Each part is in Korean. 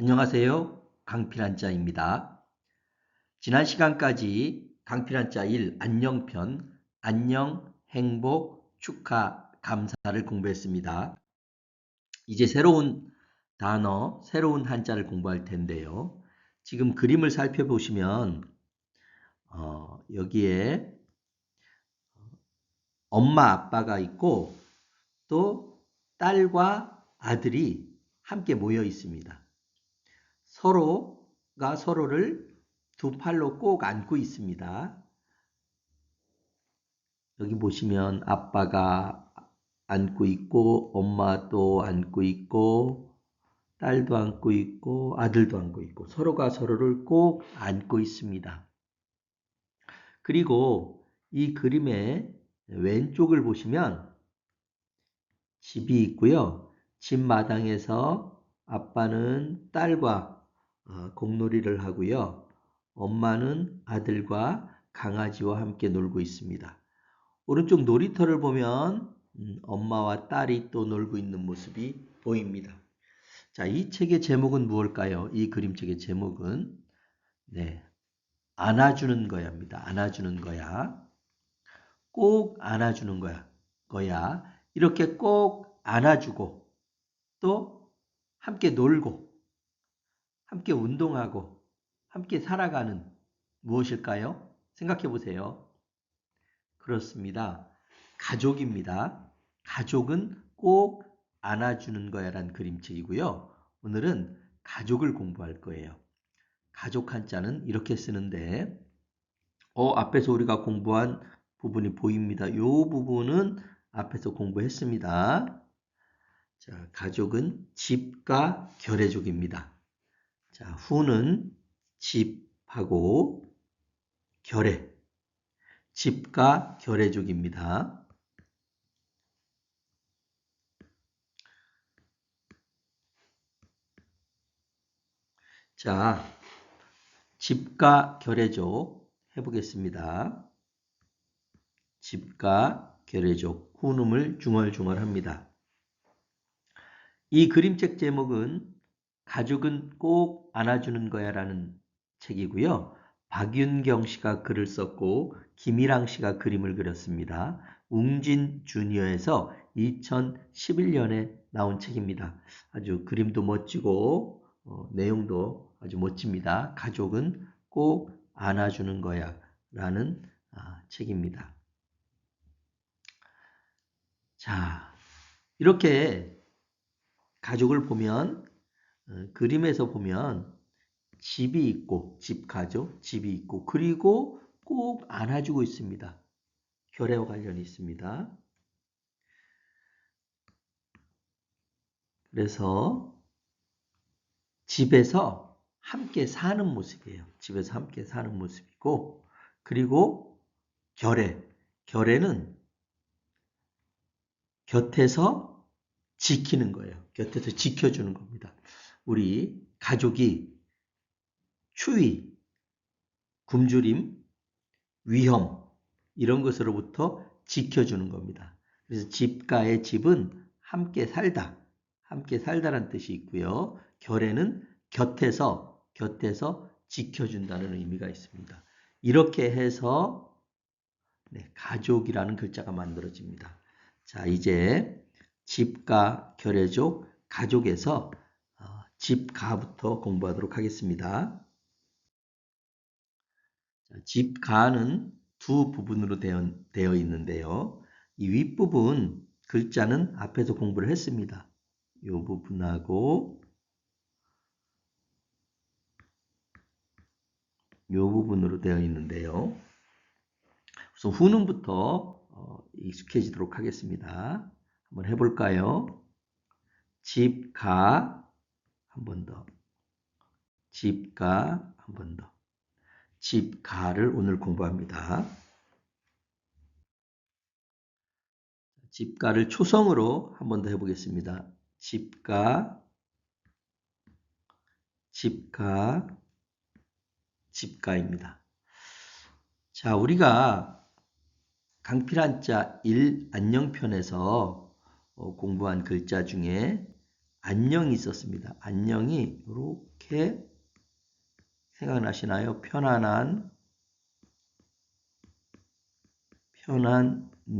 안녕하세요. 강필한자입니다. 지난 시간까지 강필한자 1 안녕편 안녕, 행복, 축하, 감사를 공부했습니다. 이제 새로운 단어, 새로운 한자를 공부할 텐데요. 지금 그림을 살펴보시면 여기에 엄마, 아빠가 있고 또 딸과 아들이 함께 모여 있습니다. 서로가 서로를 두 팔로 꼭 안고 있습니다. 여기 보시면 아빠가 안고 있고 엄마도 안고 있고 딸도 안고 있고 아들도 안고 있고 서로가 서로를 꼭 안고 있습니다. 그리고 이 그림의 왼쪽을 보시면 집이 있고요. 집 마당에서 아빠는 딸과 공놀이를 하고요. 엄마는 아들과 강아지와 함께 놀고 있습니다. 오른쪽 놀이터를 보면 엄마와 딸이 또 놀고 있는 모습이 보입니다. 자, 이 책의 제목은 무엇일까요? 이 그림책의 제목은 안아주는 거야입니다. 안아주는 거야. 꼭 안아주는 거야. 이렇게 꼭 안아주고 또 함께 놀고 함께 운동하고 함께 살아가는 무엇일까요? 생각해 보세요. 그렇습니다. 가족입니다. 가족은 꼭 안아주는 거야란 그림책이고요. 오늘은 가족을 공부할 거예요. 가족 한자는 이렇게 쓰는데 앞에서 우리가 공부한 부분이 보입니다. 이 부분은 앞에서 공부했습니다. 자, 가족은 집과 결의족입니다. 자, 후는 집하고 결의, 집과 결의족입니다. 자, 집과 결의족 해보겠습니다. 집과 결의족, 후음을 중얼중얼합니다. 이 그림책 제목은 가족은 꼭 안아주는 거야 라는 책이고요. 박윤경 씨가 글을 썼고 김일랑 씨가 그림을 그렸습니다. 웅진 주니어에서 2011년에 나온 책입니다. 아주 그림도 멋지고 내용도 아주 멋집니다. 가족은 꼭 안아주는 거야 라는 책입니다. 자, 이렇게 가족을 보면 그림에서 보면 집이 있고 집가족, 집이 있고 그리고 꼭 안아주고 있습니다. 결의와 관련이 있습니다. 그래서 집에서 함께 사는 모습이에요. 집에서 함께 사는 모습이고 그리고 결의는 곁에서 지키는 거예요. 곁에서 지켜주는 겁니다. 우리 가족이 추위, 굶주림, 위험 이런 것으로부터 지켜주는 겁니다. 그래서 집가의 집은 함께 살다라는 뜻이 있고요. 결의는 곁에서 지켜준다는 의미가 있습니다. 이렇게 해서 가족이라는 글자가 만들어집니다. 자, 이제 집가, 결의족, 가족에서 집가부터 공부하도록 하겠습니다. 집가는 두 부분으로 되어 있는데요. 이 윗부분 글자는 앞에서 공부를 했습니다. 이 부분하고 이 부분으로 되어 있는데요. 우선 후는부터 익숙해지도록 하겠습니다. 한번 해볼까요? 집가 한 번 더. 집가 한 번 더. 집가를 오늘 공부합니다. 집가를 초성으로 한 번 더 해보겠습니다. 집가, 집가입니다. 자, 우리가 강필한자 1 안녕편에서 공부한 글자 중에 안녕이 있었습니다. 안녕이 이렇게 생각나시나요? 편안한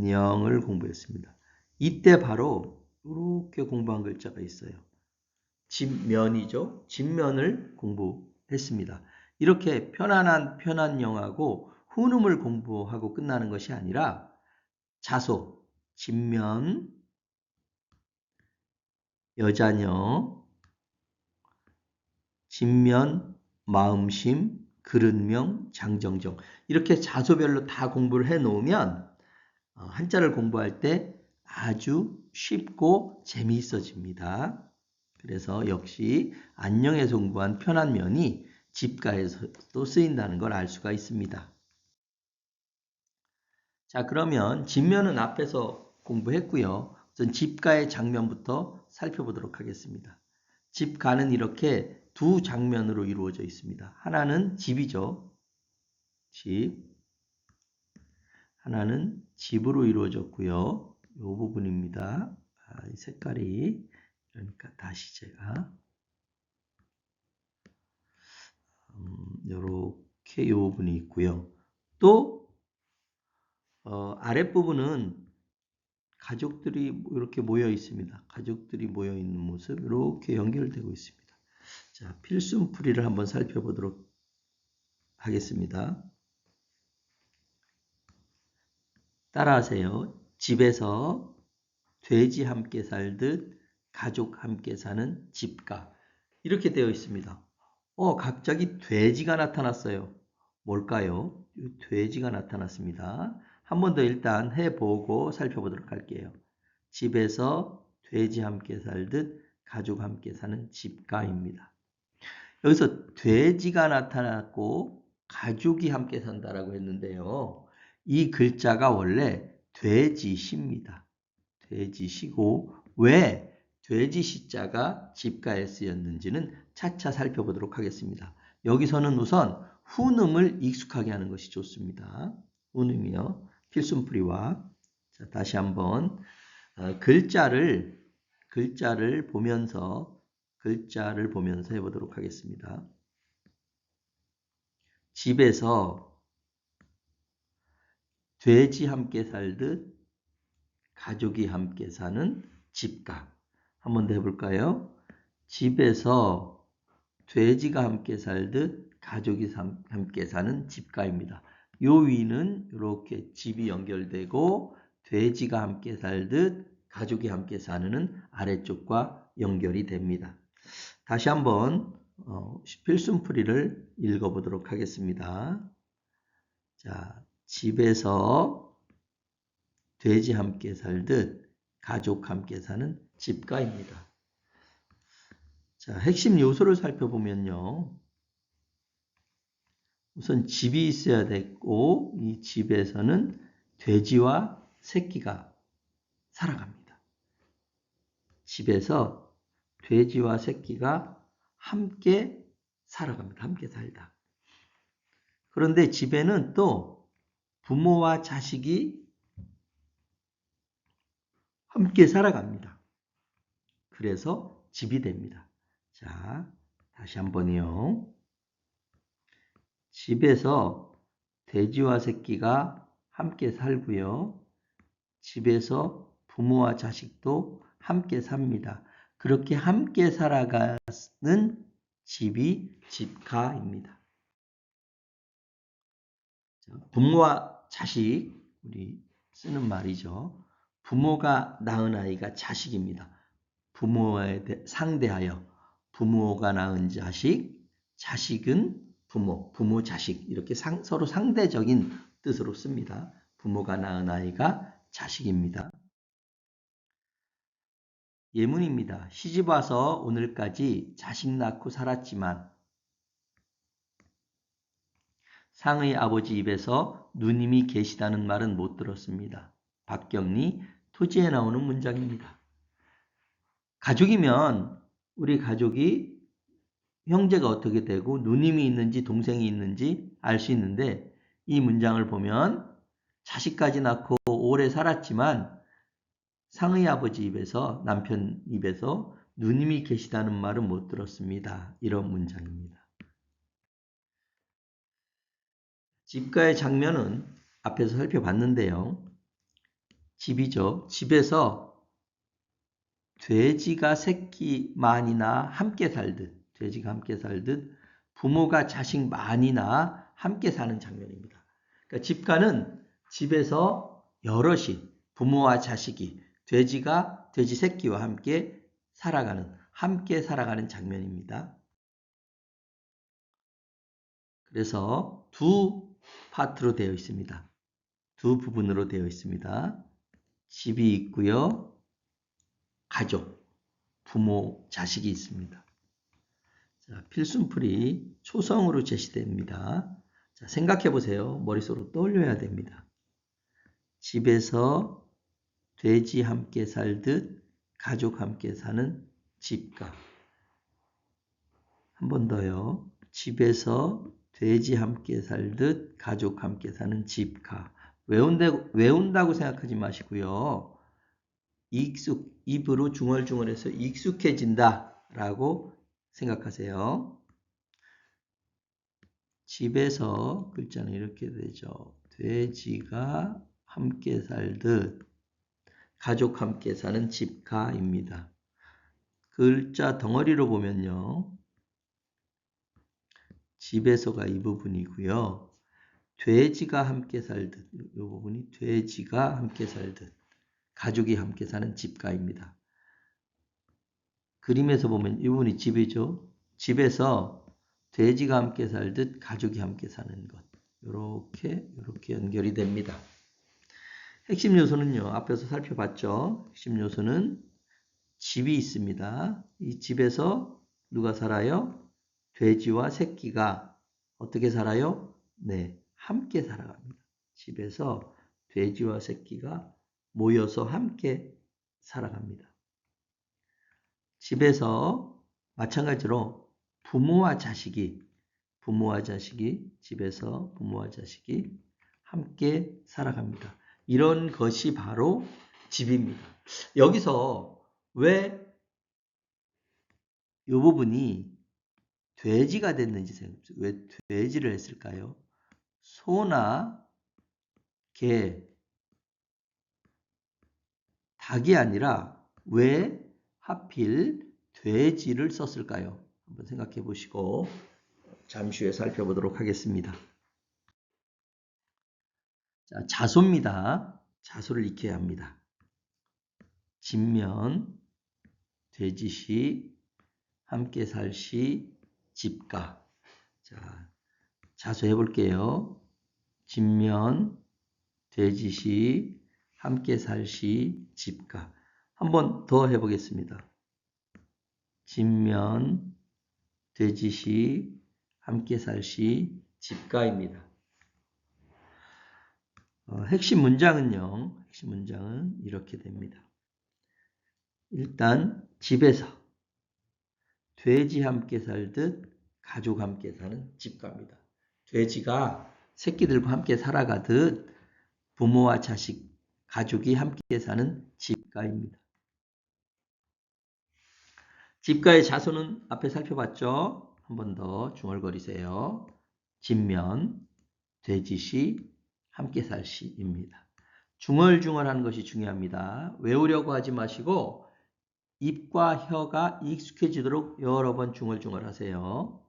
영을 공부했습니다. 이때 바로 이렇게 공부한 글자가 있어요. 집면이죠. 집면을 공부했습니다. 이렇게 편한 영하고 훈음을 공부하고 끝나는 것이 아니라 자소, 집면, 여자녀, 집면, 마음심, 그릇명, 장정정 이렇게 자소별로 다 공부를 해놓으면 한자를 공부할 때 아주 쉽고 재미있어집니다. 그래서 역시 안녕에서 공부한 편한 면이 집가에서도 쓰인다는 걸 알 수가 있습니다. 자, 그러면 집면은 앞에서 공부했고요. 우선 집가의 장면부터 살펴보도록 하겠습니다. 집가는 이렇게 두 장면으로 이루어져 있습니다. 하나는 집이죠. 집. 하나는 집으로 이루어졌고요. 이 부분입니다. 이 색깔이 그러니까 다시 제가 이렇게 이 부분이 있고요. 또 아랫부분은 가족들이 이렇게 모여 있습니다. 가족들이 모여 있는 모습 이렇게 연결되고 있습니다. 자, 필순풀이를 한번 살펴보도록 하겠습니다. 따라하세요. 집에서 돼지 함께 살듯 가족 함께 사는 집가. 이렇게 되어 있습니다. 갑자기 돼지가 나타났어요. 뭘까요? 돼지가 나타났습니다. 한 번 더 일단 해보고 살펴보도록 할게요. 집에서 돼지 함께 살듯 가족 함께 사는 집가입니다. 여기서 돼지가 나타났고 가족이 함께 산다라고 했는데요. 이 글자가 원래 돼지시입니다. 돼지시고 왜 돼지시자가 집가에 쓰였는지는 차차 살펴보도록 하겠습니다. 여기서는 우선 훈음을 익숙하게 하는 것이 좋습니다. 훈음이요. 필순풀이와 자, 다시 한번 글자를 보면서 해보도록 하겠습니다. 집에서 돼지 함께 살듯 가족이 함께 사는 집가. 한 번 더 해볼까요? 집에서 돼지가 함께 살듯 가족이 함께 사는 집가입니다. 요 위는 이렇게 집이 연결되고 돼지가 함께 살듯 가족이 함께 사는 아래쪽과 연결이 됩니다. 다시 한번 필순풀이를 읽어보도록 하겠습니다. 자, 집에서 돼지 함께 살듯 가족 함께 사는 집가입니다. 자, 핵심 요소를 살펴보면요. 우선 집이 있어야 되고 이 집에서는 돼지와 새끼가 살아갑니다. 집에서 돼지와 새끼가 함께 살아갑니다. 함께 살다. 그런데 집에는 또 부모와 자식이 함께 살아갑니다. 그래서 집이 됩니다. 자, 다시 한번요. 집에서 돼지와 새끼가 함께 살고요. 집에서 부모와 자식도 함께 삽니다. 그렇게 함께 살아가는 집이 집가입니다. 부모와 자식, 우리 쓰는 말이죠. 부모가 낳은 아이가 자식입니다. 부모에 상대하여 부모가 낳은 자식, 자식은 부모, 부모 자식 이렇게 서로 상대적인 뜻으로 씁니다. 부모가 낳은 아이가 자식입니다. 예문입니다. 시집 와서 오늘까지 자식 낳고 살았지만 상의 아버지 입에서 누님이 계시다는 말은 못 들었습니다. 박경리 토지에 나오는 문장입니다. 가족이면 우리 가족이 형제가 어떻게 되고 누님이 있는지 동생이 있는지 알 수 있는데 이 문장을 보면 자식까지 낳고 오래 살았지만 상의 아버지 입에서 남편 입에서 누님이 계시다는 말은 못 들었습니다. 이런 문장입니다. 집가의 장면은 앞에서 살펴봤는데요. 집이죠. 집에서 돼지가 새끼 많이나 함께 살듯, 돼지가 함께 살듯 부모가 자식 많이나 함께 사는 장면입니다. 그러니까 집가는 집에서 여럿이 부모와 자식이 돼지 새끼와 함께 살아가는 장면입니다. 그래서 두 파트로 되어 있습니다. 두 부분으로 되어 있습니다. 집이 있고요. 가족, 부모, 자식이 있습니다. 자, 필순풀이 초성으로 제시됩니다. 자, 생각해 보세요. 머릿속으로 떠올려야 됩니다. 집에서 돼지 함께 살듯 가족 함께 사는 집가. 한 번 더요. 집에서 돼지 함께 살듯 가족 함께 사는 집가. 외운다고 생각하지 마시고요. 입으로 중얼중얼해서 익숙해진다라고 생각하세요. 집에서 글자는 이렇게 되죠. 돼지가 함께 살듯 가족 함께 사는 집가입니다. 글자 덩어리로 보면요. 집에서가 이 부분이고요. 돼지가 함께 살듯 이 부분이 돼지가 함께 살듯 가족이 함께 사는 집가입니다. 그림에서 보면 이 부분이 집이죠. 집에서 돼지가 함께 살듯 가족이 함께 사는 것. 이렇게 연결이 됩니다. 핵심 요소는요. 앞에서 살펴봤죠. 핵심 요소는 집이 있습니다. 이 집에서 누가 살아요? 돼지와 새끼가 어떻게 살아요? 네, 함께 살아갑니다. 집에서 돼지와 새끼가 모여서 함께 살아갑니다. 집에서 마찬가지로 부모와 자식이 집에서 부모와 자식이 함께 살아갑니다. 이런 것이 바로 집입니다. 여기서 왜 이 부분이 돼지가 됐는지 생각해보세요. 왜 돼지를 했을까요? 소나 개, 닭이 아니라 왜 하필 돼지를 썼을까요? 한번 생각해 보시고 잠시 후에 살펴보도록 하겠습니다. 자, 자소입니다. 자소를 익혀야 합니다. 집면, 돼지시, 함께 살시, 집가. 자, 자소해 볼게요. 집면, 돼지시, 함께 살시, 집가. 한 번 더 해보겠습니다. 집면, 돼지시, 함께 살시, 집가입니다. 핵심 문장은 이렇게 됩니다. 일단 집에서 돼지 함께 살듯 가족 함께 사는 집가입니다. 돼지가 새끼들과 함께 살아가듯 부모와 자식, 가족이 함께 사는 집가입니다. 집가의 자소는 앞에 살펴봤죠? 한 번 더 중얼거리세요. 집면, 돼지시, 함께 살시입니다. 중얼중얼하는 것이 중요합니다. 외우려고 하지 마시고 입과 혀가 익숙해지도록 여러 번 중얼중얼 하세요.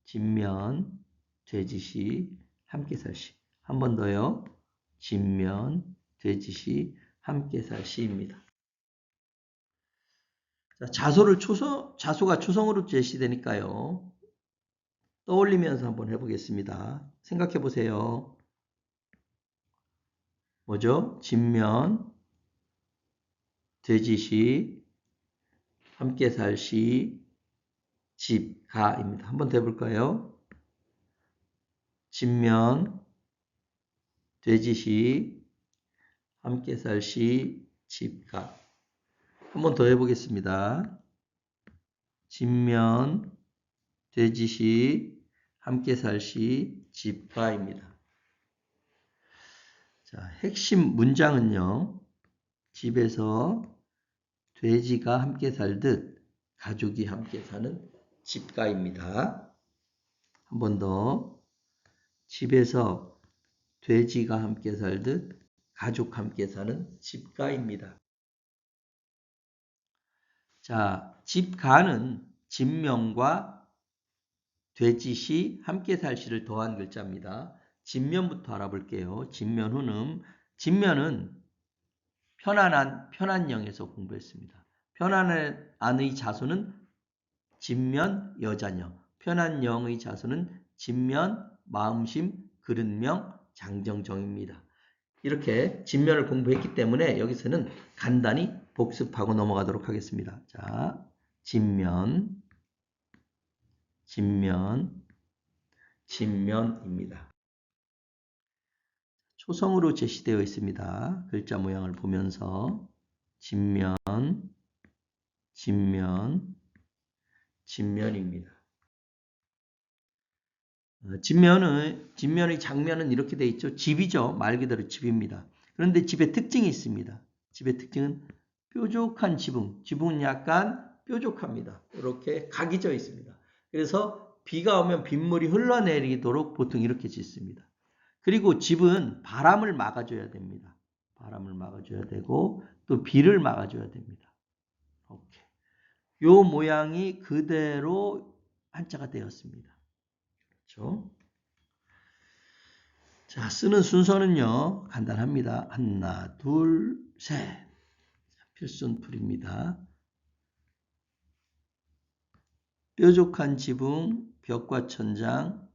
집면, 돼지시, 함께 살시. 한 번 더요. 집면, 돼지시, 함께 살시입니다. 자소가 초성으로 제시되니까요. 떠올리면서 한번 해보겠습니다. 생각해 보세요. 뭐죠? 집면, 돼지시, 함께 살시, 집가입니다. 한번 더 해볼까요? 집면, 돼지시, 함께 살시, 집가. 한 번 더 해보겠습니다. 집면, 돼지시, 함께 살시, 집가입니다. 자, 핵심 문장은요. 집에서 돼지가 함께 살듯 가족이 함께 사는 집가입니다. 한 번 더. 집에서 돼지가 함께 살듯 가족 함께 사는 집가입니다. 자, 집가는 집면과 돼지시 함께 살 시를 더한 글자입니다. 집면부터 알아볼게요. 집면 후는 집면은 편안형에서 공부했습니다. 편안한의 자손은 집면 여자녀, 편안영의 자손은 집면 마음심 그릇명 장정정입니다. 이렇게 집면을 공부했기 때문에 여기서는 간단히 복습하고 넘어가도록 하겠습니다. 자, 집면입니다. 초성으로 제시되어 있습니다. 글자 모양을 보면서 집면입니다. 집면의 장면은 이렇게 되어 있죠. 집이죠. 말 그대로 집입니다. 그런데 집의 특징이 있습니다. 집의 특징은 뾰족한 지붕. 지붕은 약간 뾰족합니다. 이렇게 각이 져 있습니다. 그래서 비가 오면 빗물이 흘러내리도록 보통 이렇게 짓습니다. 그리고 집은 바람을 막아줘야 됩니다. 바람을 막아줘야 되고 또 비를 막아줘야 됩니다. 이렇게. 요 모양이 그대로 한자가 되었습니다. 그렇죠? 자, 쓰는 순서는요, 간단합니다. 하나, 둘, 셋. 필손풀입니다. 뾰족한 지붕, 벽과 천장,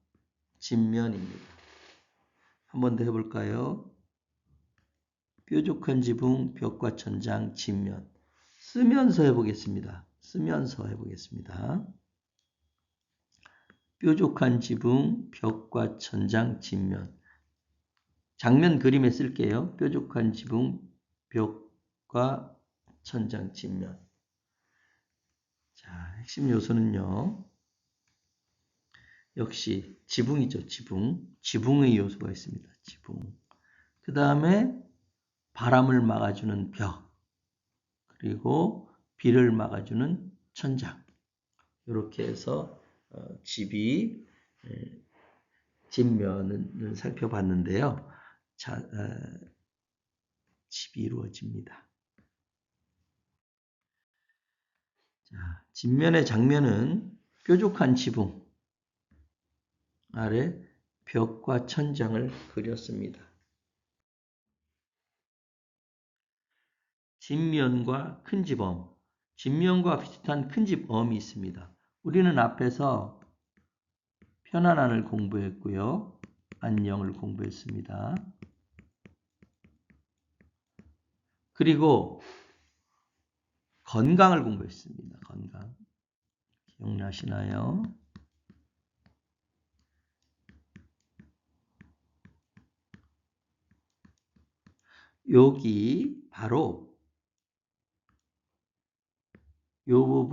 집면입니다. 한 번 더 해볼까요? 뾰족한 지붕, 벽과 천장, 집면. 쓰면서 해보겠습니다. 뾰족한 지붕, 벽과 천장, 집면. 장면 그림에 쓸게요. 뾰족한 지붕, 벽과 천장, 집면. 자, 핵심 요소는요. 역시 지붕이죠. 지붕의 요소가 있습니다. 지붕. 그 다음에 바람을 막아주는 벽. 그리고 비를 막아주는 천장. 이렇게 해서 집면을 살펴봤는데요. 자, 집이 이루어집니다. 자, 집면의 장면은 뾰족한 지붕 아래 벽과 천장을 그렸습니다. 집면과 큰 집엄, 집면과 비슷한 큰 집엄이 있습니다. 우리는 앞에서 편안한을 공부했고요. 안녕을 공부했습니다. 그리고 건강을 공부했습니다. 건강. 기억나시나요? 여기 바로 요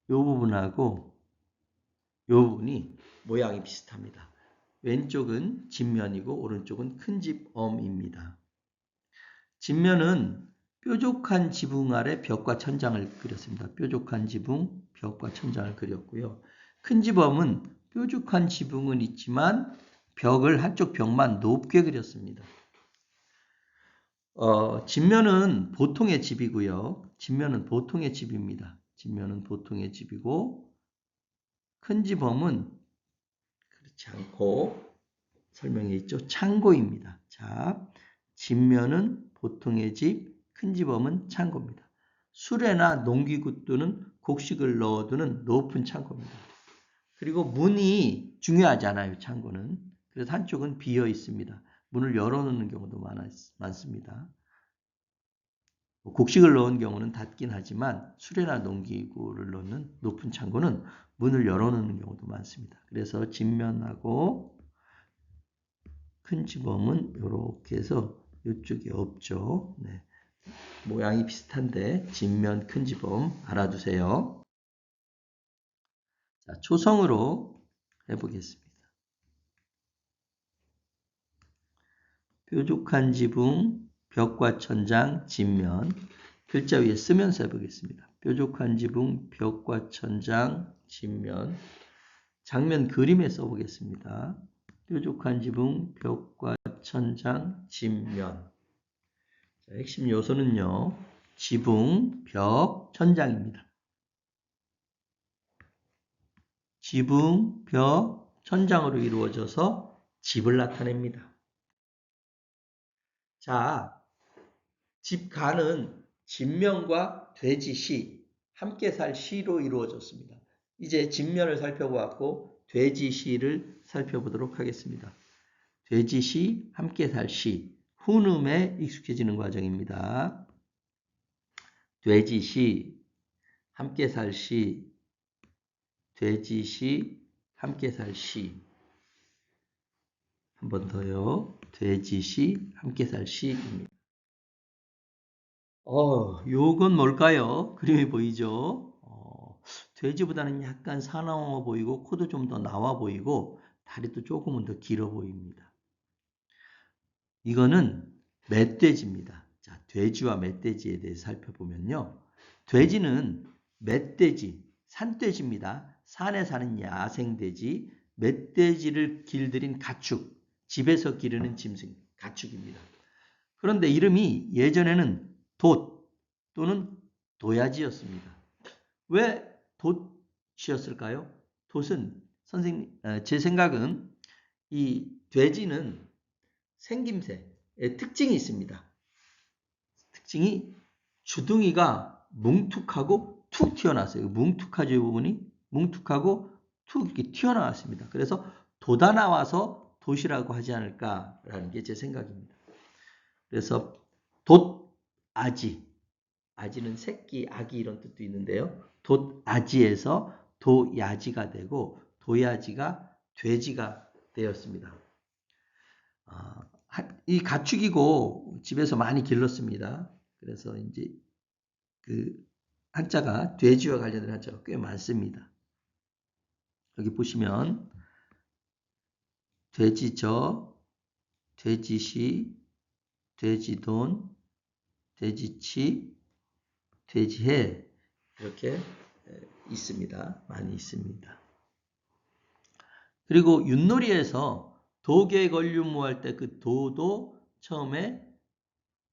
부분하고 요 부분이 모양이 비슷합니다. 왼쪽은 집면이고 오른쪽은 큰 집엄입니다. 집면은 뾰족한 지붕 아래 벽과 천장을 그렸습니다. 뾰족한 지붕, 벽과 천장을 그렸고요. 큰 집엄은 뾰족한 지붕은 있지만 벽을 한쪽 벽만 높게 그렸습니다. 집면은 보통의 집이고요. 집면은 보통의 집입니다. 집면은 보통의 집이고 큰 집엄은 그렇지 않고 설명해 있죠. 창고입니다. 자, 집면은 보통의 집, 큰 집엄은 창고입니다. 수레나 농기구 또는 곡식을 넣어두는 높은 창고입니다. 그리고 문이 중요하잖아요. 창고는. 그래서 한쪽은 비어 있습니다. 문을 열어놓는 경우도 많습니다. 곡식을 넣은 경우는 닫긴 하지만 수레나 농기구를 넣는 높은 창고는 문을 열어놓는 경우도 많습니다. 그래서 집면하고 큰 집엄은 이렇게 해서 이쪽이 없죠. 네. 모양이 비슷한데 집면 큰 집엄 알아두세요. 자, 초성으로 해보겠습니다. 뾰족한 지붕, 벽과 천장, 집면. 글자 위에 쓰면서 해보겠습니다. 뾰족한 지붕, 벽과 천장, 집면. 장면 그림에 써보겠습니다. 뾰족한 지붕, 벽과 천장, 집면. 자, 핵심 요소는요. 지붕, 벽, 천장입니다. 지붕, 벽, 천장으로 이루어져서 집을 나타냅니다. 자, 집가는 집면과 돼지시, 함께 살 시로 이루어졌습니다. 이제 집면을 살펴보았고 돼지시를 살펴보도록 하겠습니다. 돼지시, 함께 살 시, 훈음에 익숙해지는 과정입니다. 돼지시, 함께 살 시, 돼지시, 함께 살 시. 한 번 더요. 돼지시, 함께 살 시입니다. 요건 뭘까요? 그림이 보이죠? 돼지보다는 약간 사나워 보이고 코도 좀 더 나와 보이고 다리도 조금은 더 길어 보입니다. 이거는 멧돼지입니다. 자, 돼지와 멧돼지에 대해서 살펴보면요. 돼지는 멧돼지, 산돼지입니다. 산에 사는 야생돼지, 멧돼지를 길들인 가축, 집에서 기르는 짐승, 가축입니다. 그런데 이름이 예전에는 돛 또는 도야지였습니다. 왜 돛이었을까요? 돛은 제 생각은 이 돼지는 생김새의 특징이 있습니다. 특징이 주둥이가 뭉툭하고 툭 튀어나왔어요. 뭉툭하죠, 이 부분이. 뭉툭하고 툭 이렇게 튀어나왔습니다. 그래서 돋아 나와서 돛이라고 하지 않을까라는 게 제 생각입니다. 그래서 돛아지, 아지는 새끼, 아기 이런 뜻도 있는데요. 돛아지에서 도야지가 되고 도야지가 돼지가 되었습니다. 이 가축이고 집에서 많이 길렀습니다. 그래서 이제 그 한자가 돼지와 관련된 한자가 꽤 많습니다. 여기 보시면 돼지저, 돼지시, 돼지돈, 돼지치, 돼지해 이렇게 있습니다. 많이 있습니다. 그리고 윷놀이에서 도개 걸륜무할 때 그 도도 처음에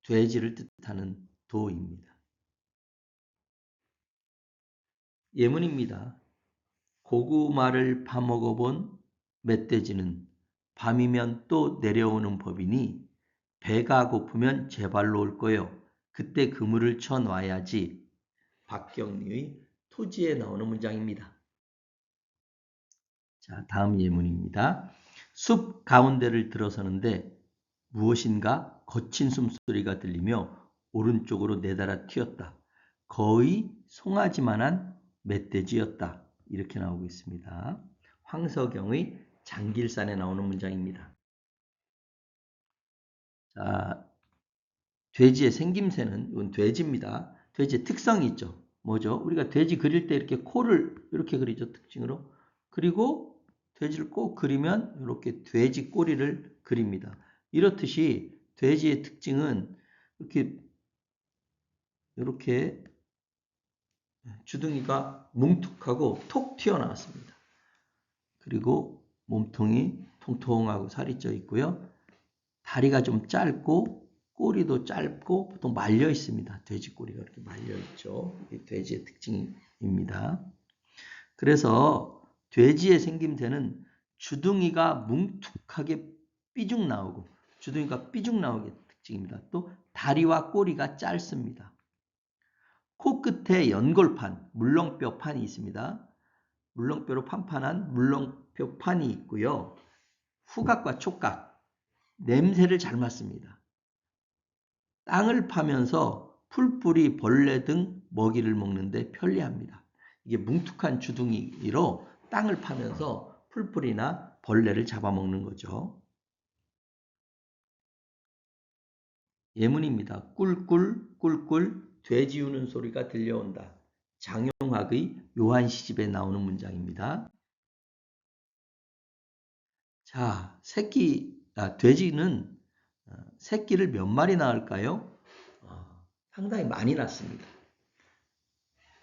돼지를 뜻하는 도입니다. 예문입니다. 고구마를 파먹어본 멧돼지는 밤이면 또 내려오는 법이니 배가 고프면 제 발로 올 거요. 그때 그물을 쳐놔야지. 박경리의 토지에 나오는 문장입니다. 자, 다음 예문입니다. 숲 가운데를 들어서는데 무엇인가 거친 숨소리가 들리며 오른쪽으로 내달아 튀었다. 거의 송아지만한 멧돼지였다. 이렇게 나오고 있습니다. 황석영의 장길산에 나오는 문장입니다. 자, 돼지의 생김새는 이건 돼지입니다. 돼지의 특성이 있죠. 뭐죠? 우리가 돼지 그릴 때 이렇게 코를 이렇게 그리죠. 특징으로. 그리고 돼지를 꼭 그리면 이렇게 돼지 꼬리를 그립니다. 이렇듯이 돼지의 특징은 이렇게 주둥이가 뭉툭하고 톡 튀어나왔습니다. 그리고 몸통이 통통하고 살이 쪄 있고요. 다리가 좀 짧고 꼬리도 짧고 보통 말려 있습니다. 돼지 꼬리가 이렇게 말려 있죠. 이게 돼지의 특징입니다. 그래서 돼지의 생김새는 주둥이가 뭉툭하게 삐죽 나오고 주둥이가 삐죽 나오게 특징입니다. 또 다리와 꼬리가 짧습니다. 코끝에 연골판, 물렁뼈 판이 있습니다. 물렁뼈로 판판한 물렁뼈 판이 있고요. 후각과 촉각, 냄새를 잘 맡습니다. 땅을 파면서 풀뿌리, 벌레 등 먹이를 먹는데 편리합니다. 이게 뭉툭한 주둥이로 땅을 파면서 풀뿌리나 벌레를 잡아먹는 거죠. 예문입니다. 꿀꿀 꿀꿀 돼지 우는 소리가 들려온다. 장용학의 요한시집에 나오는 문장입니다. 자, 돼지는 새끼를 몇 마리 낳을까요? 상당히 많이 낳습니다.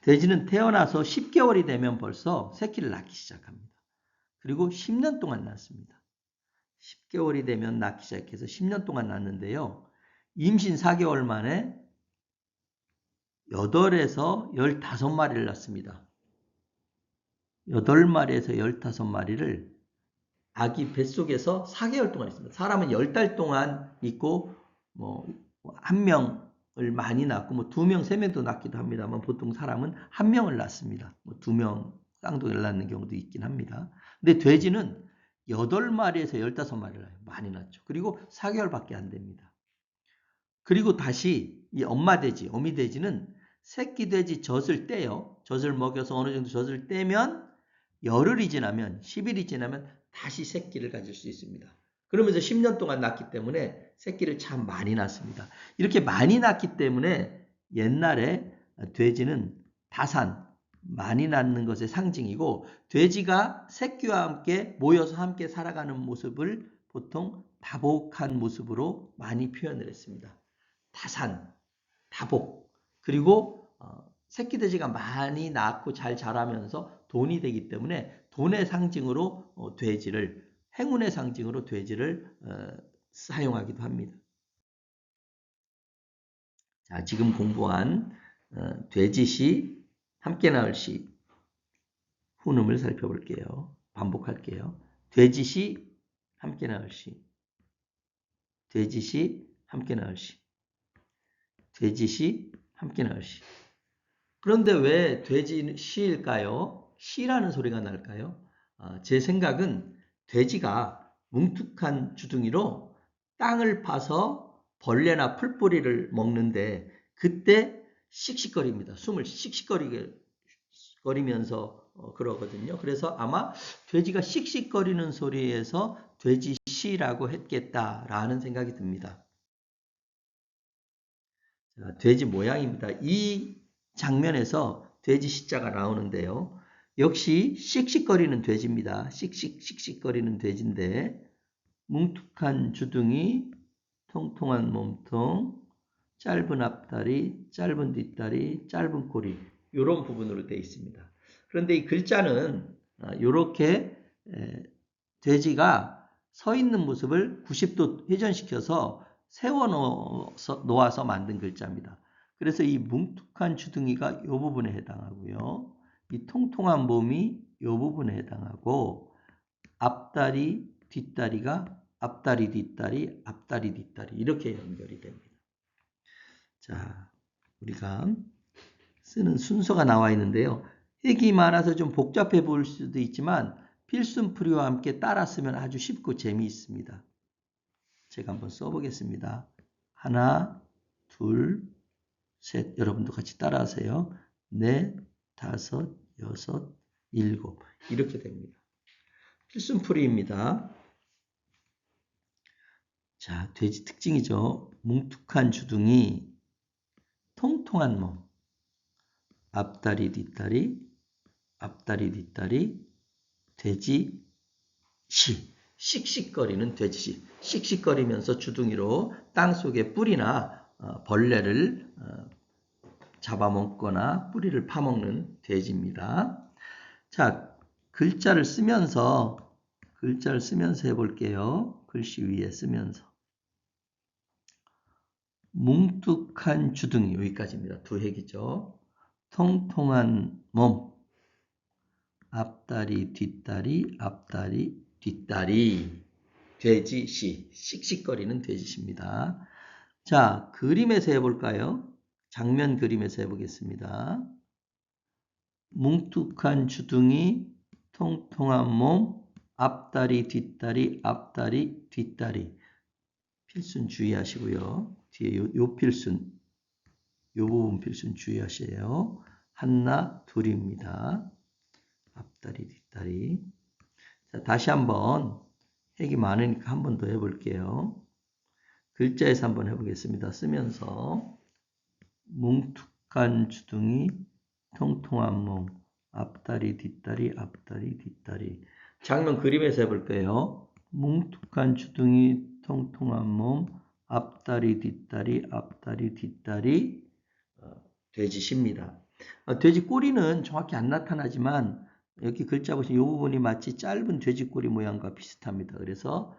돼지는 태어나서 10개월이 되면 벌써 새끼를 낳기 시작합니다. 그리고 10년 동안 낳습니다. 10개월이 되면 낳기 시작해서 10년 동안 낳는데요. 임신 4개월 만에 8에서 15마리를 낳습니다. 8마리에서 15마리를 아기 뱃속에서 4개월 동안 있습니다. 사람은 10달 동안 있고 한 명을 많이 낳고 2명, 3명도 낳기도 합니다만 보통 사람은 한 명을 낳습니다. 2명 쌍둥이를 낳는 경우도 있긴 합니다. 근데 돼지는 8마리에서 15마리를 낳아요. 많이 낳죠. 그리고 4개월밖에 안 됩니다. 그리고 다시 이 엄마 돼지, 어미 돼지는 새끼 돼지 젖을 떼요. 젖을 먹여서 어느 정도 젖을 떼면 열흘이 지나면 10일이 지나면 다시 새끼를 가질 수 있습니다. 그러면서 10년 동안 낳기 때문에 새끼를 참 많이 낳습니다. 이렇게 많이 낳기 때문에 옛날에 돼지는 다산, 많이 낳는 것의 상징이고 돼지가 새끼와 함께 모여서 함께 살아가는 모습을 보통 다복한 모습으로 많이 표현을 했습니다. 다산, 다복, 그리고 새끼 돼지가 많이 낳고 잘 자라면서 돈이 되기 때문에 돈의 상징으로 돼지를, 행운의 상징으로 돼지를 사용하기도 합니다. 자, 지금 공부한 돼지시, 함께 나을 시 훈음을 살펴볼게요. 반복할게요. 돼지시, 함께 나을 시. 돼지시, 함께 나을 시. 돼지시, 함께 나을 시. 그런데 왜 돼지시일까요? 시라는 소리가 날까요? 제 생각은 돼지가 뭉툭한 주둥이로 땅을 파서 벌레나 풀뿌리를 먹는데 그때 씩씩거립니다. 숨을 씩씩거리면서 그러거든요. 그래서 아마 돼지가 씩씩거리는 소리에서 돼지시라고 했겠다라는 생각이 듭니다. 자, 돼지 모양입니다. 이 장면에서 돼지 시자가 나오는데요. 역시 씩씩거리는 돼지입니다. 씩씩거리는 돼지인데 뭉툭한 주둥이, 통통한 몸통, 짧은 앞다리, 짧은 뒷다리, 짧은 꼬리 이런 부분으로 되어 있습니다. 그런데 이 글자는 이렇게 돼지가 서 있는 모습을 90도 회전시켜서 세워 놓아서 만든 글자입니다. 그래서 이 뭉툭한 주둥이가 이 부분에 해당하고요. 이 통통한 몸이 이 부분에 해당하고 앞다리, 뒷다리가 앞다리, 뒷다리, 앞다리, 뒷다리 이렇게 연결이 됩니다. 자, 우리가 쓰는 순서가 나와 있는데요. 핵이 많아서 좀 복잡해 보일 수도 있지만 필순풀이와 함께 따라 쓰면 아주 쉽고 재미있습니다. 제가 한번 써보겠습니다. 하나, 둘, 셋. 여러분도 같이 따라하세요. 넷, 다섯, 여섯, 일곱. 이렇게 됩니다. 필순풀이입니다. 자, 돼지 특징이죠. 뭉툭한 주둥이, 통통한 몸, 앞다리, 뒷다리, 앞다리, 뒷다리, 돼지, 시. 씩씩거리는 돼지시. 씩씩거리면서 주둥이로 땅속에 뿌리나 벌레를 잡아먹거나 뿌리를 파먹는 돼지입니다. 자, 글자를 쓰면서 해볼게요. 글씨 위에 쓰면서. 뭉툭한 주둥이 여기까지입니다. 두 핵이죠. 통통한 몸, 앞다리, 뒷다리, 앞다리, 뒷다리, 돼지시, 씩씩거리는 돼지시입니다. 자, 그림에서 해볼까요? 장면 그림에서 해보겠습니다. 뭉툭한 주둥이, 통통한 몸, 앞다리, 뒷다리, 앞다리, 뒷다리. 필순 주의하시고요. 뒤에 요 필순, 요 부분 필순 주의하세요. 하나, 둘입니다. 앞다리, 뒷다리. 자, 다시 한번 핵이 많으니까 한 번 더 해볼게요. 글자에서 한번 해보겠습니다. 쓰면서 뭉툭한 주둥이, 통통한 몸, 앞다리, 뒷다리, 앞다리, 뒷다리. 장면 그림에서 해볼게요. 뭉툭한 주둥이, 통통한 몸, 앞다리, 뒷다리, 앞다리, 뒷다리, 돼지시입니다. 돼지 꼬리는 정확히 안 나타나지만 여기 글자 보시면 이 부분이 마치 짧은 돼지 꼬리 모양과 비슷합니다. 그래서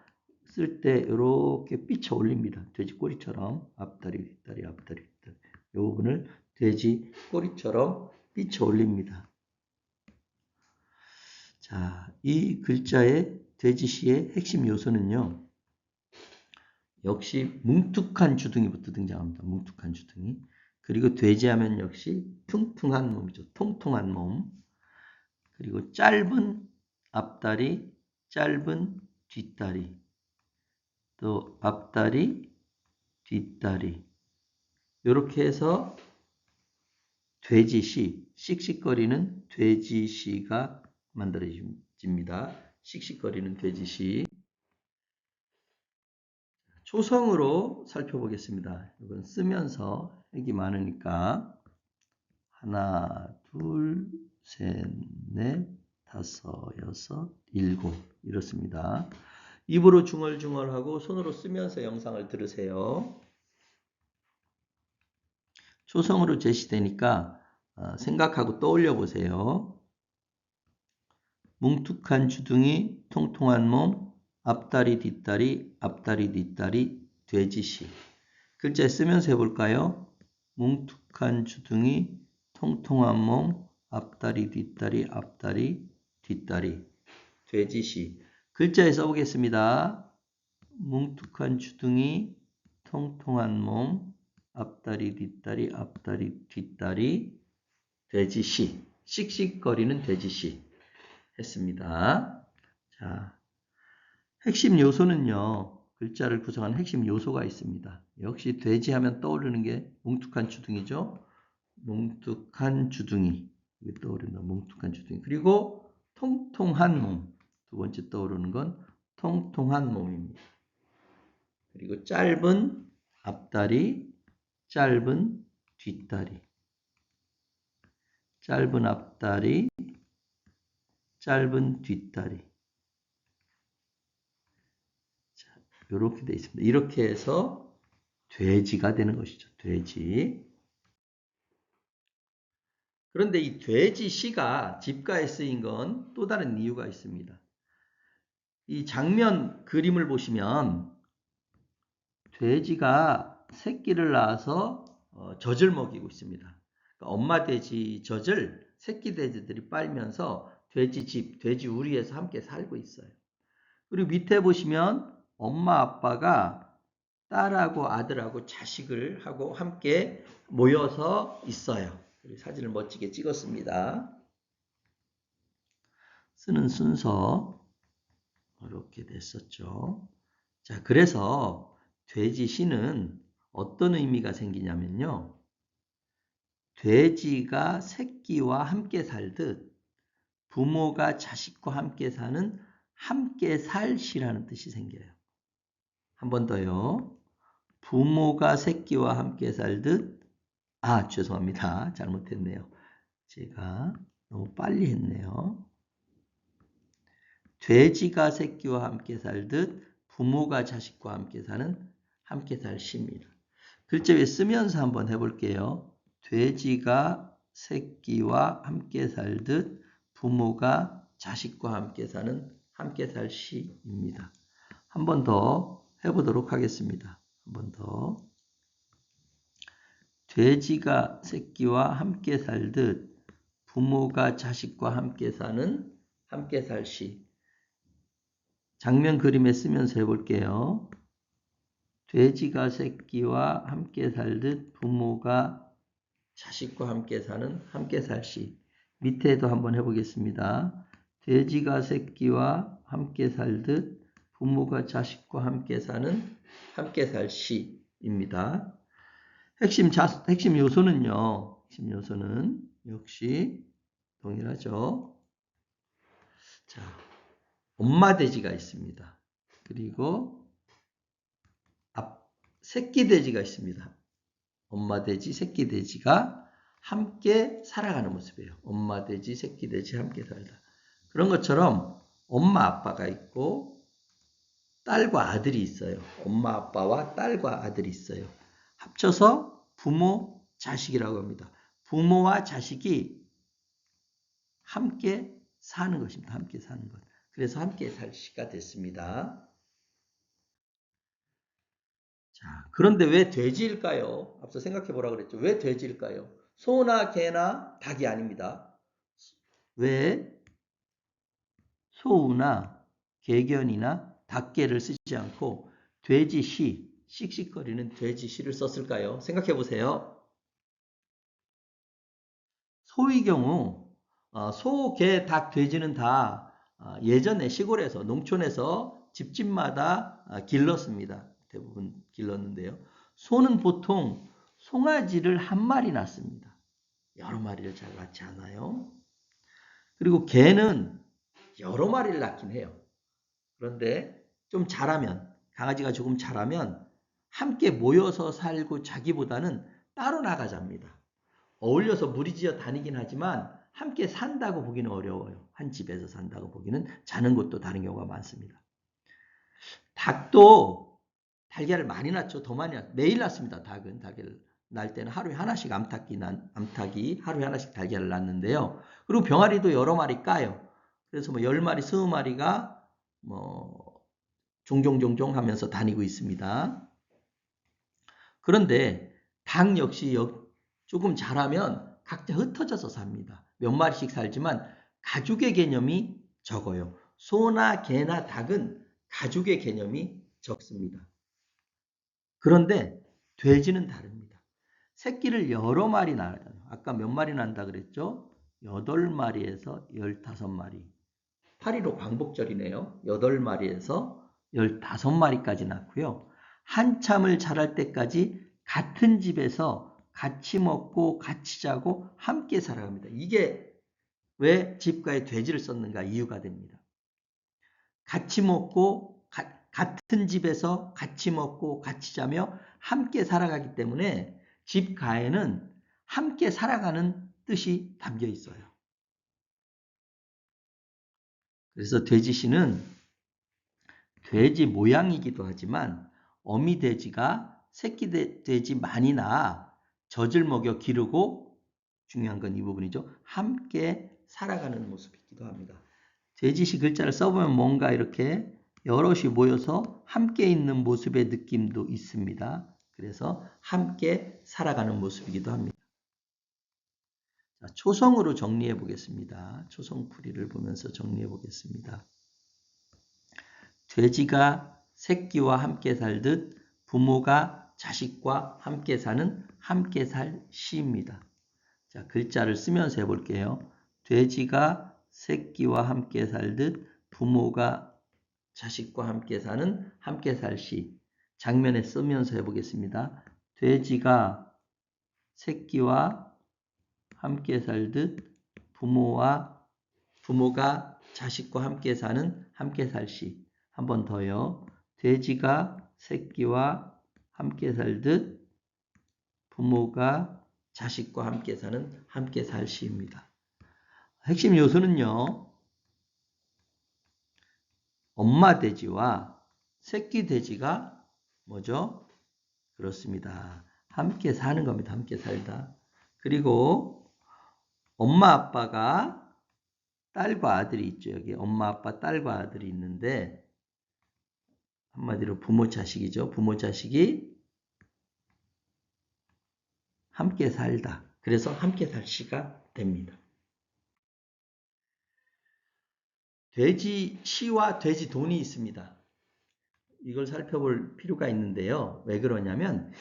쓸 때 이렇게 삐쳐 올립니다. 돼지 꼬리처럼 앞다리, 뒷다리, 앞다리, 뒷다리. 이 부분을 돼지 꼬리처럼 삐쳐 올립니다. 자, 이 글자의 돼지시의 핵심 요소는요. 역시 뭉툭한 주둥이부터 등장합니다. 뭉툭한 주둥이. 그리고 돼지하면 역시 퉁퉁한 몸이죠. 통통한 몸. 그리고 짧은 앞다리, 짧은 뒷다리. 또 앞다리, 뒷다리. 이렇게 해서 돼지시, 씩씩거리는 돼지시가 만들어집니다. 씩씩거리는 돼지시. 초성으로 살펴보겠습니다. 이건 쓰면서 핵이 많으니까 하나, 둘, 셋, 넷, 다섯, 여섯, 일곱 이렇습니다. 입으로 중얼중얼하고 손으로 쓰면서 영상을 들으세요. 초성으로 제시되니까 생각하고 떠올려 보세요. 뭉툭한 주둥이, 통통한 몸, 앞다리, 뒷다리, 앞다리, 뒷다리, 돼지시. 글자 쓰면서 해볼까요? 뭉툭한 주둥이, 통통한 몸, 앞다리, 뒷다리, 앞다리, 뒷다리, 돼지시. 글자에 써보겠습니다. 뭉툭한 주둥이, 통통한 몸, 앞다리, 뒷다리, 앞다리, 뒷다리, 돼지시. 씩씩거리는 돼지시. 했습니다. 자, 핵심 요소는요. 글자를 구성하는 핵심 요소가 있습니다. 역시 돼지 하면 떠오르는 게 뭉툭한 주둥이죠. 뭉툭한 주둥이. 이게 떠오른다. 뭉툭한 주둥이. 그리고 통통한 몸. 두 번째 떠오르는 건 통통한 몸입니다. 그리고 짧은 앞다리, 짧은 뒷다리. 짧은 앞다리, 짧은 뒷다리. 자, 이렇게 되어 있습니다. 이렇게 해서 돼지가 되는 것이죠. 돼지. 그런데 이 돼지시가 집가에 쓰인 건 또 다른 이유가 있습니다. 이 장면 그림을 보시면 돼지가 새끼를 낳아서 젖을 먹이고 있습니다. 그러니까 엄마 돼지 젖을 새끼 돼지들이 빨면서 돼지 집, 돼지 우리에서 함께 살고 있어요. 그리고 밑에 보시면 엄마 아빠가 딸하고 아들하고 자식을 하고 함께 모여서 있어요. 사진을 멋지게 찍었습니다. 쓰는 순서 이렇게 됐었죠. 자, 그래서 돼지시는 어떤 의미가 생기냐면요. 돼지가 새끼와 함께 살듯 부모가 자식과 함께 사는 함께 살 시라는 뜻이 생겨요. 한 번 더요. 부모가 새끼와 함께 살듯 죄송합니다. 잘못했네요. 제가 너무 빨리 했네요. 돼지가 새끼와 함께 살듯 부모가 자식과 함께 사는 함께 살 시입니다. 글자 위에 쓰면서 한번 해볼게요. 돼지가 새끼와 함께 살듯 부모가 자식과 함께 사는 함께 살 시입니다. 한 번 더 해보도록 하겠습니다. 한 번 더. 돼지가 새끼와 함께 살듯 부모가 자식과 함께 사는 함께 살 시. 장면 그림에 쓰면서 해볼게요. 돼지가 새끼와 함께 살듯 부모가 자식과 함께 사는 함께 살 시. 밑에도 한번 해보겠습니다. 돼지가 새끼와 함께 살듯 부모가 자식과 함께 사는 함께 살 시입니다. 핵심 요소는요. 핵심 요소는 역시 동일하죠. 자, 엄마 돼지가 있습니다. 그리고 새끼 돼지가 있습니다. 엄마 돼지, 새끼 돼지가 함께 살아가는 모습이에요. 엄마 돼지, 새끼 돼지 함께 살다. 그런 것처럼 엄마 아빠가 있고 딸과 아들이 있어요. 엄마 아빠와 딸과 아들이 있어요. 합쳐서 부모, 자식이라고 합니다. 부모와 자식이 함께 사는 것입니다. 함께 사는 것. 그래서 함께 살 시가 됐습니다. 자, 그런데 왜 돼지일까요? 앞서 생각해 보라 그랬죠. 왜 돼지일까요? 소나 개나 닭이 아닙니다. 왜 소우나 개견이나 닭개를 쓰지 않고 돼지시, 씩씩거리는 돼지시를 썼을까요? 생각해 보세요. 소의 경우 소, 개, 닭, 돼지는 다 예전에 시골에서 농촌에서 집집마다 길렀습니다. 대부분 길렀는데요. 소는 보통 송아지를 한 마리 낳습니다. 여러 마리를 잘 낳지 않아요. 그리고 개는 여러 마리를 낳긴 해요. 그런데 좀 자라면, 강아지가 조금 자라면 함께 모여서 살고 자기보다는 따로 나가잡니다. 어울려서 무리지어 다니긴 하지만 함께 산다고 보기는 어려워요. 한 집에서 산다고 보기는 자는 곳도 다른 경우가 많습니다. 닭도 달걀을 많이 낳죠. 더 많이 낳죠. 매일 낳습니다. 닭은 달걀을 낳을 때는 하루에 하나씩 암탉이 하루에 하나씩 달걀을 낳는데요. 그리고 병아리도 여러 마리 까요. 그래서 뭐 10마리, 20마리가 뭐 종종 하면서 다니고 있습니다. 그런데 닭 역시 조금 자라면 각자 흩어져서 삽니다. 몇 마리씩 살지만 가족의 개념이 적어요. 소나 개나 닭은 가족의 개념이 적습니다. 그런데 돼지는 다릅니다. 새끼를 여러 마리 낳아요. 아까 몇 마리 낳는다 그랬죠? 8마리에서 15마리. 815 광복절이네요. 8마리에서 15마리까지 낳고요. 한참을 자랄 때까지 같은 집에서 같이 먹고 같이 자고 함께 살아갑니다. 이게 왜 집가에 돼지를 썼는가 이유가 됩니다. 같이 먹고 같은 집에서 같이 먹고 같이 자며 함께 살아가기 때문에 집가에는 함께 살아가는 뜻이 담겨 있어요. 그래서 돼지시는 돼지 모양이기도 하지만 어미 돼지가 새끼 돼지 많이 낳아 젖을 먹여 기르고 중요한 건 이 부분이죠. 함께 살아가는 모습이기도 합니다. 돼지시 글자를 써보면 뭔가 이렇게 여럿이 모여서 함께 있는 모습의 느낌도 있습니다. 그래서 함께 살아가는 모습이기도 합니다. 자, 초성으로 정리해 보겠습니다. 초성풀이를 보면서 정리해 보겠습니다. 돼지가 새끼와 함께 살듯 부모가 자식과 함께 사는 함께 살 시입니다. 자, 글자를 쓰면서 해볼게요. 돼지가 새끼와 함께 살듯 부모가 자식과 함께 사는 함께 살 시. 장면에 쓰면서 해보겠습니다. 돼지가 새끼와 함께 살듯 부모가 자식과 함께 사는 함께 살 시. 한 번 더요. 돼지가 새끼와 함께 살듯 부모가 자식과 함께 사는 함께 살 시입니다. 핵심 요소는요. 엄마 돼지와 새끼 돼지가 뭐죠? 그렇습니다. 함께 사는 겁니다. 함께 살다. 그리고 엄마 아빠가 딸과 아들이 있죠. 여기 엄마 아빠 딸과 아들이 있는데 한마디로 부모 자식이죠. 부모 자식이 함께 살다. 그래서 함께 살 시가 됩니다. 돼지 시와 돼지 돈이 있습니다. 이걸 살펴볼 필요가 있는데요. 왜 그러냐면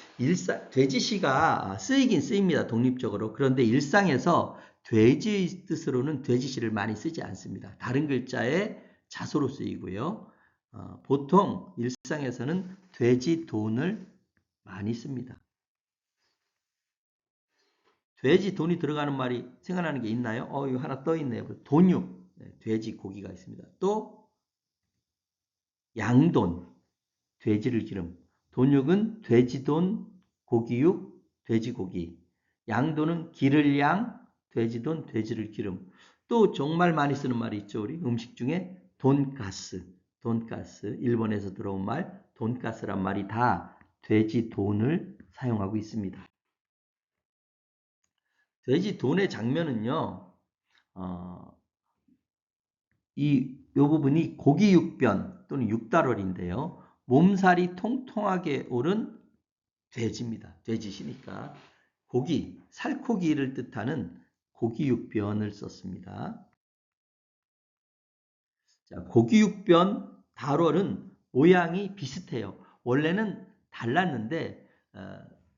돼지 시가 쓰이긴 쓰입니다. 독립적으로. 그런데 일상에서 돼지 뜻으로는 돼지 시를 많이 쓰지 않습니다. 다른 글자에 자소로 쓰이고요. 보통 일상에서는 돼지 돈을 많이 씁니다. 돼지 돈이 들어가는 말이 생각나는 게 있나요? 이거 하나 떠 있네요. 돈육, 돼지 고기가 있습니다. 또 양돈, 돼지를 기름. 돈육은 돼지돈, 고기육, 돼지고기. 양돈은 기를 양, 돼지돈, 돼지를 기름. 또 정말 많이 쓰는 말이 있죠. 우리 음식 중에 돈가스. 일본에서 들어온 말 돈가스란 말이 다 돼지 돈을 사용하고 있습니다. 돼지 돈의 장면은요. 요 부분이 고기 육변 또는 육달월인데요. 몸살이 통통하게 오른 돼지입니다. 돼지시니까 고기, 살코기를 뜻하는 고기 육변을 썼습니다. 자, 고기 육변 달월은 모양이 비슷해요. 원래는 달랐는데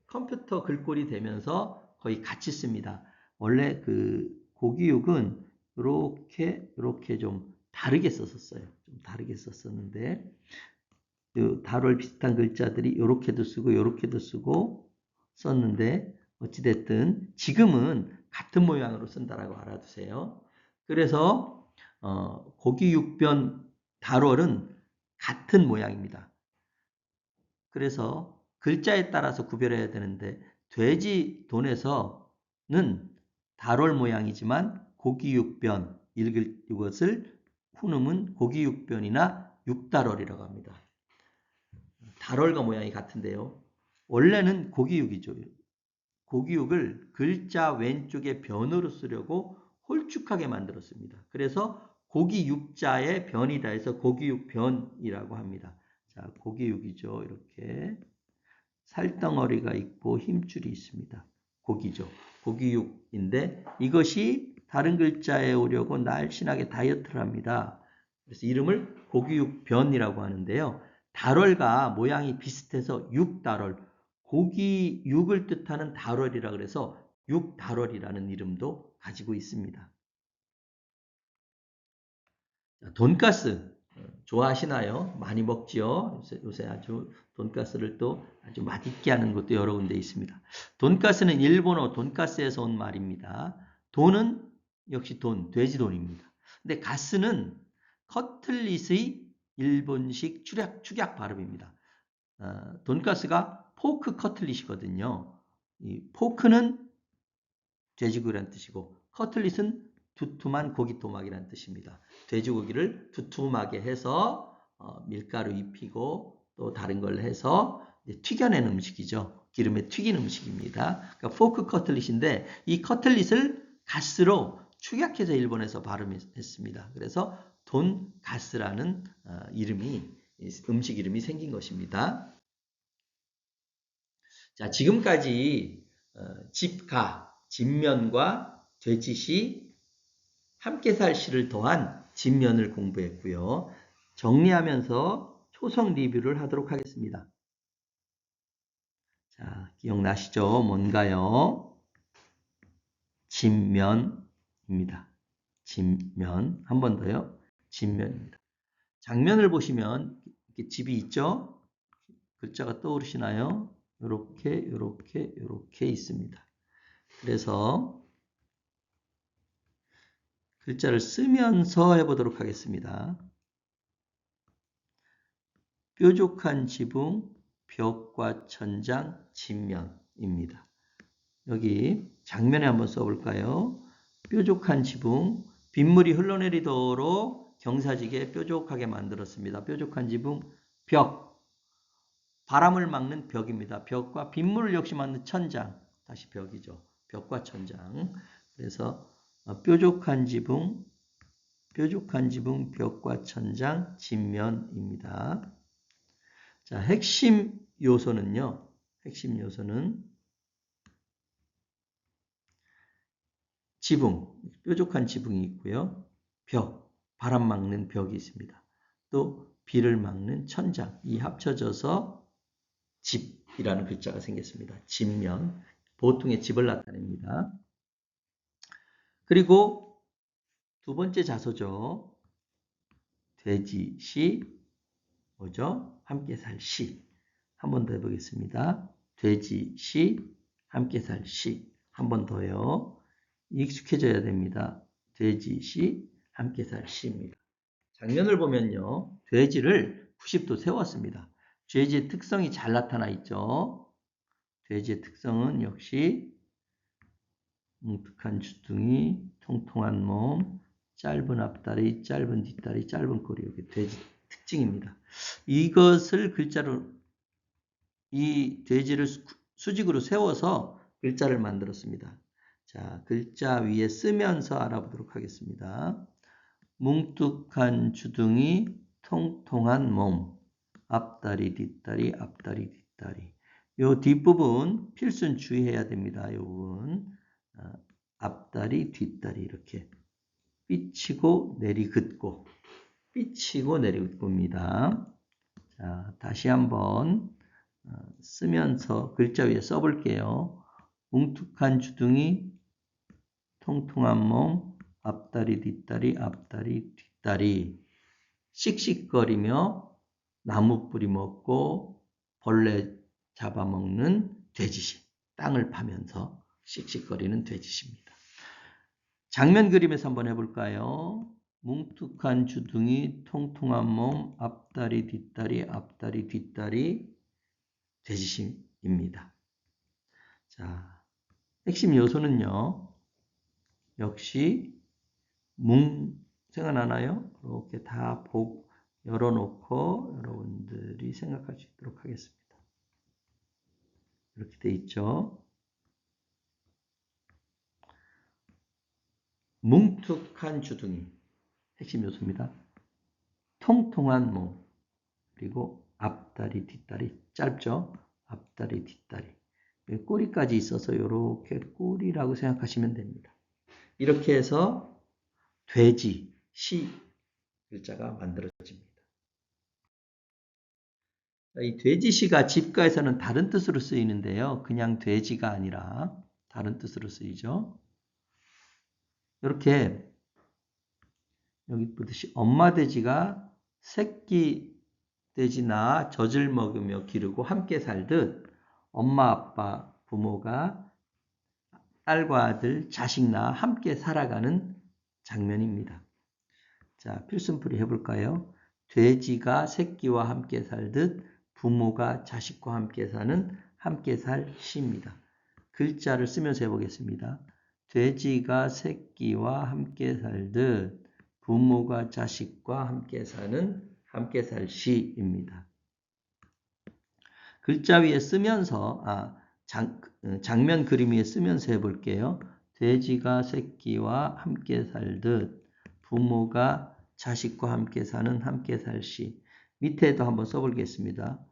컴퓨터 글꼴이 되면서 거의 같이 씁니다. 원래 그 고기육은 이렇게 좀 다르게 썼었어요. 좀 다르게 썼었는데 그 달월 비슷한 글자들이 이렇게도 쓰고 이렇게도 쓰고 썼는데 어찌됐든 지금은 같은 모양으로 쓴다라고 알아두세요. 그래서 고기 육변 달월은 같은 모양입니다. 그래서 글자에 따라서 구별해야 되는데 돼지 돈에서는 달월 모양이지만 고기 육변 읽을 이것을 후음은 고기 육변이나 육달월이라고 합니다. 달월과 모양이 같은데요. 원래는 고기육이죠. 고기육을 글자 왼쪽에 변으로 쓰려고 홀쭉하게 만들었습니다. 그래서 고기육자의 변이다 해서 고기육변이라고 합니다. 자, 고기육이죠. 이렇게 살덩어리가 있고 힘줄이 있습니다. 고기죠. 고기육인데 이것이 다른 글자에 오려고 날씬하게 다이어트를 합니다. 그래서 이름을 고기육변이라고 하는데요. 달월과 모양이 비슷해서 육달월, 고기 육을 뜻하는 달월이라 그래서 육달월이라는 이름도 가지고 있습니다. 돈가스 좋아하시나요? 많이 먹지요. 요새 아주 돈가스를 또 아주 맛있게 하는 곳도 여러 군데 있습니다. 돈가스는 일본어 돈가스에서 온 말입니다. 돈은 역시 돈, 돼지 돈입니다. 근데 가스는 커틀릿의 일본식 축약 발음입니다. 돈가스가 포크 커틀릿이거든요. 이 포크는 돼지고기라는 뜻이고 커틀릿은 두툼한 고기 토막이라는 뜻입니다. 돼지고기를 두툼하게 해서 밀가루 입히고 또 다른 걸 해서 튀겨낸 음식이죠. 기름에 튀긴 음식입니다. 그러니까 포크 커틀릿인데 이 커틀릿을 가스로 축약해서 일본에서 발음했습니다. 그래서 돈가스라는 음식 이름이 생긴 것입니다. 자, 지금까지 집가, 진면과 돼지시, 함께 살 시를 더한 진면을 공부했고요. 정리하면서 초성 리뷰를 하도록 하겠습니다. 자, 기억나시죠? 뭔가요? 진면입니다. 진면. 한 번 더요. 진면입니다. 장면을 보시면 이렇게 집이 있죠? 글자가 떠오르시나요? 이렇게 있습니다. 그래서 글자를 쓰면서 해보도록 하겠습니다. 뾰족한 지붕, 벽과 천장, 진면입니다. 여기 장면에 한번 써볼까요? 뾰족한 지붕, 빗물이 흘러내리도록 경사지게 뾰족하게 만들었습니다. 뾰족한 지붕, 벽, 바람을 막는 벽입니다. 벽과 빗물을 역시 막는 천장, 다시 벽이죠. 벽과 천장. 그래서 뾰족한 지붕, 벽과 천장, 진면입니다. 자, 핵심 요소는 지붕, 뾰족한 지붕이 있고요. 벽, 바람 막는 벽이 있습니다. 또 비를 막는 천장, 이 합쳐져서 집이라는 글자가 생겼습니다. 집면, 보통의 집을 나타냅니다. 그리고 두 번째 자소죠. 돼지시, 뭐죠? 함께 살 시. 한 번 더 해보겠습니다. 돼지시, 함께 살 시. 한 번 더요. 익숙해져야 됩니다. 돼지시, 함께 살 시입니다. 장면을 보면요. 돼지를 90도 세웠습니다. 돼지의 특성이 잘 나타나 있죠. 돼지의 특성은 역시 뭉툭한 주둥이, 통통한 몸, 짧은 앞다리, 짧은 뒷다리, 짧은 꼬리. 이게 돼지 특징입니다. 이것을 글자로 이 돼지를 수직으로 세워서 글자를 만들었습니다. 자, 글자 위에 쓰면서 알아보도록 하겠습니다. 뭉툭한 주둥이, 통통한 몸. 앞다리, 뒷다리, 앞다리, 뒷다리. 요 뒷부분 필순 주의해야 됩니다. 요 부분. 앞다리, 뒷다리 이렇게 삐치고 내리긋고 삐치고 내리긋고입니다. 자, 다시 한번 쓰면서 글자 위에 써볼게요. 뭉툭한 주둥이, 통통한 몸, 앞다리, 뒷다리, 앞다리, 뒷다리. 씩씩거리며 나무 뿌리 먹고 벌레 잡아먹는 돼지시. 땅을 파면서 씩씩거리는 돼지시입니다. 장면 그림에서 한번 해볼까요? 뭉툭한 주둥이, 통통한 몸, 앞다리, 뒷다리, 앞다리, 뒷다리, 돼지시입니다. 자, 핵심 요소는요. 역시 생각나나요? 이렇게 다 열어놓고 여러분들이 생각할 수 있도록 하겠습니다. 이렇게 돼 있죠. 뭉툭한 주둥이 핵심 요소입니다. 통통한 몸 그리고 앞다리 뒷다리 짧죠. 앞다리 뒷다리 꼬리까지 있어서 이렇게 꼬리라고 생각하시면 됩니다. 이렇게 해서 돼지 시 글자가 만들어집니다. 이 돼지시가 집가에서는 다른 뜻으로 쓰이는데요. 그냥 돼지가 아니라 다른 뜻으로 쓰이죠. 이렇게 여기 보듯이 엄마 돼지가 새끼 돼지 낳아 젖을 먹으며 기르고 함께 살듯 엄마 아빠 부모가 딸과 아들 자식 낳아 함께 살아가는 장면입니다. 자, 필승풀이 해볼까요? 돼지가 새끼와 함께 살듯 부모가 자식과 함께 사는 함께 살 시입니다. 글자를 쓰면서 해보겠습니다. 돼지가 새끼와 함께 살듯 부모가 자식과 함께 사는 함께 살 시입니다. 글자 위에 쓰면서 장면 그림 위에 쓰면서 해볼게요. 돼지가 새끼와 함께 살듯 부모가 자식과 함께 사는 함께 살 시. 밑에도 한번 써보겠습니다.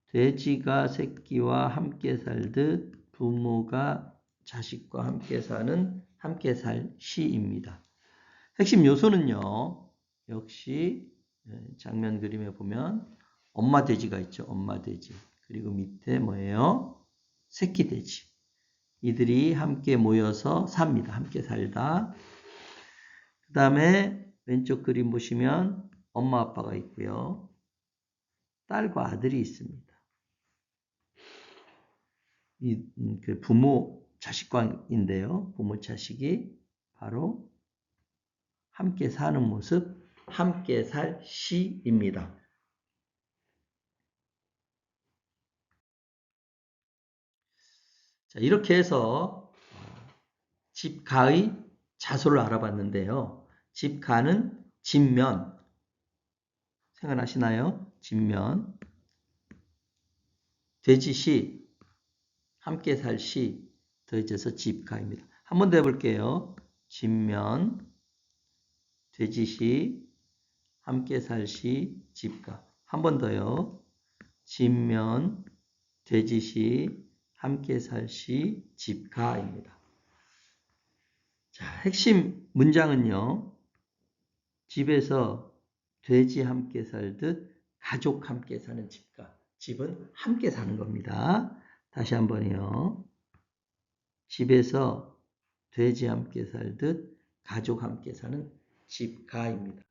돼지가 새끼와 함께 살듯 부모가 자식과 함께 사는 함께 살 시입니다. 핵심 요소는요. 역시 장면 그림에 보면 엄마 돼지가 있죠. 엄마 돼지. 그리고 밑에 뭐예요? 새끼 돼지. 이들이 함께 모여서 삽니다. 함께 살다. 그 다음에 왼쪽 그림 보시면 엄마 아빠가 있고요. 딸과 아들이 있습니다. 그 부모 자식과인데요. 부모 자식이 바로 함께 사는 모습, 함께 살 시입니다. 자, 이렇게 해서 집가의 자소를 알아봤는데요. 집가는 집면, 생각나시나요? 집면, 돼지시, 함께 살 시, 더해져서 집가입니다. 한 번 더 해볼게요. 집면, 돼지시, 함께 살 시, 집가. 한 번 더요. 집면, 돼지시, 함께 살 시, 집가입니다. 자, 핵심 문장은요. 집에서 돼지 함께 살듯 가족 함께 사는 집가. 집은 함께 사는 겁니다. 다시 한번요. 집에서 돼지 함께 살듯 가족 함께 사는 집가입니다.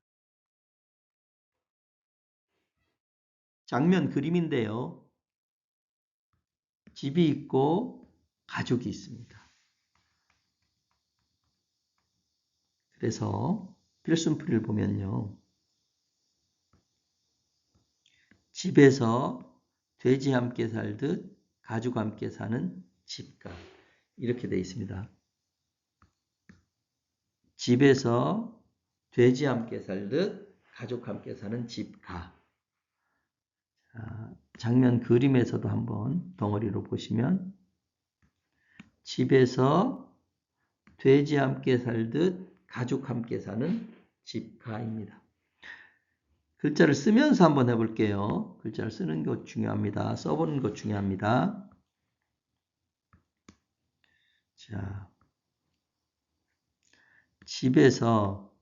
장면 그림인데요. 집이 있고 가족이 있습니다. 그래서 필승풀이를 보면요. 집에서 돼지 함께 살듯 가족 함께 사는 집가. 이렇게 되어 있습니다. 집에서 돼지 함께 살듯 가족 함께 사는 집가. 장면 그림에서도 한번 덩어리로 보시면 집에서 돼지 함께 살듯 가족 함께 사는 집가입니다. 글자를 쓰면서 한번 해볼게요. 글자를 쓰는 것 중요합니다. 써보는 것 중요합니다. 자, 집에서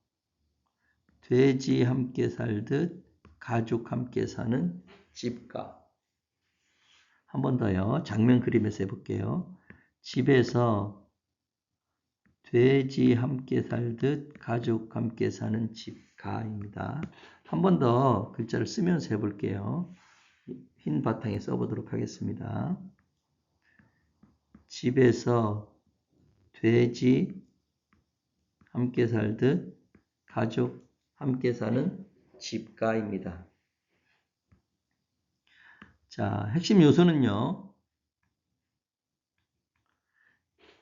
돼지 함께 살듯 가족 함께 사는 집가. 한 번 더요. 장면 그림에서 해볼게요. 집에서 돼지 함께 살듯 가족 함께 사는 집가입니다. 한 번 더 글자를 쓰면서 해볼게요. 흰 바탕에 써보도록 하겠습니다. 집에서 돼지 함께 살듯 가족 함께 사는 집가입니다. 자, 핵심 요소는요.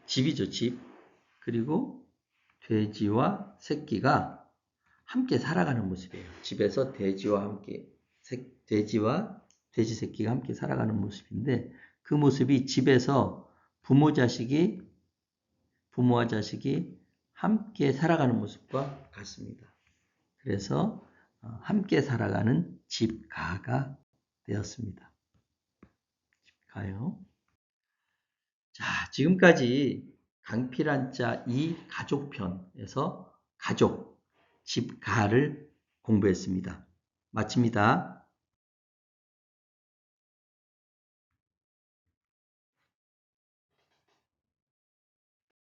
집이죠, 집. 그리고 돼지와 새끼가 함께 살아가는 모습이에요. 집에서 돼지와 함께, 돼지 새끼가 함께 살아가는 모습인데 그 모습이 집에서 부모와 자식이 함께 살아가는 모습과 같습니다. 그래서 함께 살아가는 집가가 되었습니다. 집가요. 자, 지금까지 강필한자 2 가족편에서 가족, 집가를 공부했습니다. 마칩니다.